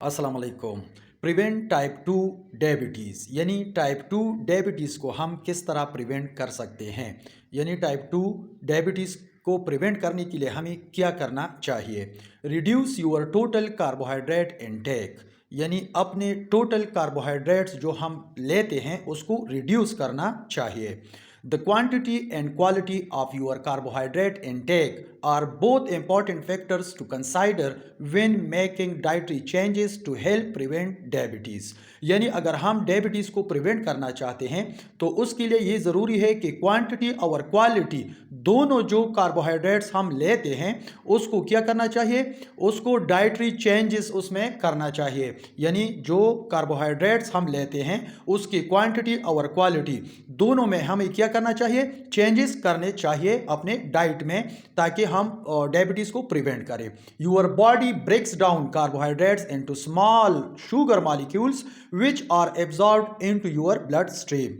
अस्सलाम वालेकुम। Prevent type 2 diabetes यानी टाइप 2 डायबिटीज़ को हम किस तरह प्रिवेंट कर सकते हैं, यानी टाइप 2 डायबिटीज़ को प्रिवेंट करने के लिए हमें क्या करना चाहिए। Reduce your total carbohydrate intake, यानी अपने टोटल कार्बोहाइड्रेट्स जो हम लेते हैं उसको रिड्यूस करना चाहिए। The quantity and quality of your carbohydrate intake are both important factors to consider when making dietary changes to help prevent diabetes। यानी अगर हम डायबिटीज़ को प्रिवेंट करना चाहते हैं तो उसके लिए ये ज़रूरी है कि क्वांटिटी और क्वालिटी दोनों जो कार्बोहाइड्रेट्स हम लेते हैं उसको क्या करना चाहिए, उसको डाइटरी चेंजेस उसमें करना चाहिए। यानी जो कार्बोहाइड्रेट्स हम लेते हैं उसकी क्वांटिटी और क्वालिटी दोनों में हमें क्या करना चाहिए, चेंजेस करने चाहिए अपने डाइट में, ताकि हम डायबिटीज को प्रिवेंट करें। Your body breaks down carbohydrates into small sugar molecules which are absorbed into your blood stream.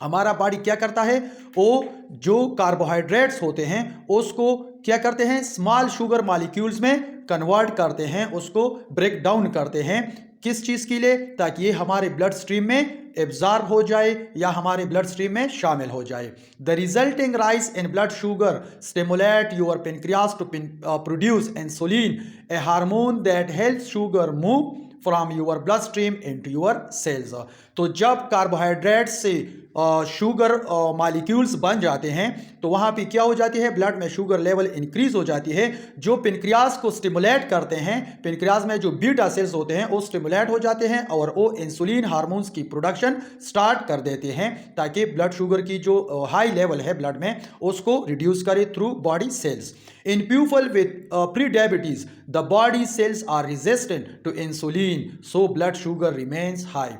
हमारा बॉडी क्या करता है, वो जो कार्बोहाइड्रेट्स होते हैं उसको क्या करते हैं, स्मॉल शुगर मॉलिक्यूल्स में कन्वर्ट करते हैं, उसको ब्रेक डाउन करते हैं। किस चीज़ के लिए, ताकि ये हमारे ब्लड स्ट्रीम में एब्जॉर्ब हो जाए या हमारे ब्लड स्ट्रीम में शामिल हो जाए। The resulting rise in blood sugar stimulate your pancreas to produce insulin, a hormone that helps sugar move from your blood stream into your cells. तो जब कार्बोहाइड्रेट से शुगर मॉलिक्यूल्स बन जाते हैं तो वहाँ पे क्या हो जाती है, ब्लड में शुगर लेवल इंक्रीज हो जाती है, जो पेनक्रियास को स्टिमुलेट करते हैं। पेनक्रियास में जो बीटा सेल्स होते हैं वो स्टिमुलेट हो जाते हैं और वो इंसुलिन हार्मोन्स की प्रोडक्शन स्टार्ट कर देते हैं, ताकि ब्लड शुगर की जो हाई लेवल है ब्लड में उसको रिड्यूस करे through body cells. In people with pre-diabetes, the body cells are resistant to insulin, so blood sugar remains high।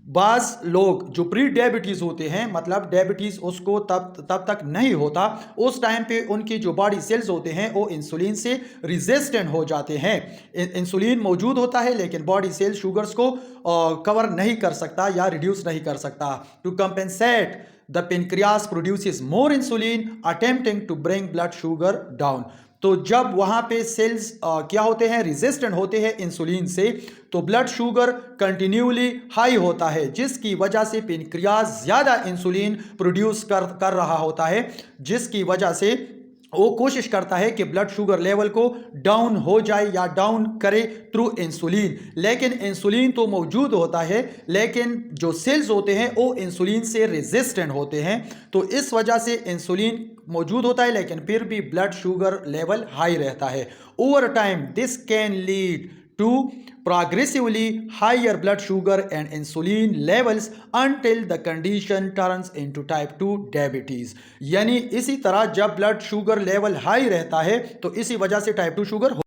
बाज़ लोग जो प्री डायबिटीज़ होते हैं, मतलब डायबिटीज़ उसको तब तक नहीं होता, उस टाइम पे उनकी जो बॉडी सेल्स होते हैं वो इंसुलिन से रेजिस्टेंट हो जाते हैं। इंसुलिन मौजूद होता है लेकिन बॉडी सेल शुगर्स को कवर नहीं कर सकता या रिड्यूस नहीं कर सकता। To compensate the pancreas produces more insulin attempting to bring blood sugar down. तो जब वहाँ पे सेल्स क्या होते हैं, रेजिस्टेंट होते हैं इंसुलिन से, तो ब्लड शुगर कंटिन्यूली हाई होता है, जिसकी वजह से पेनक्रियास ज़्यादा इंसुलिन प्रोड्यूस कर रहा होता है, जिसकी वजह से वो कोशिश करता है कि ब्लड शुगर लेवल को डाउन हो जाए या डाउन करे थ्रू इंसुलिन। लेकिन इंसुलिन तो मौजूद होता है लेकिन जो सेल्स होते हैं वो इंसुलिन से रेजिस्टेंट होते हैं, तो इस वजह से इंसुलिन मौजूद होता है लेकिन फिर भी ब्लड शुगर लेवल हाई रहता है। Over time this can lead to progressively higher blood sugar and insulin levels until the condition turns into type 2 diabetes। यानी इसी तरह जब ब्लड शुगर लेवल हाई रहता है तो इसी वजह से टाइप 2 शुगर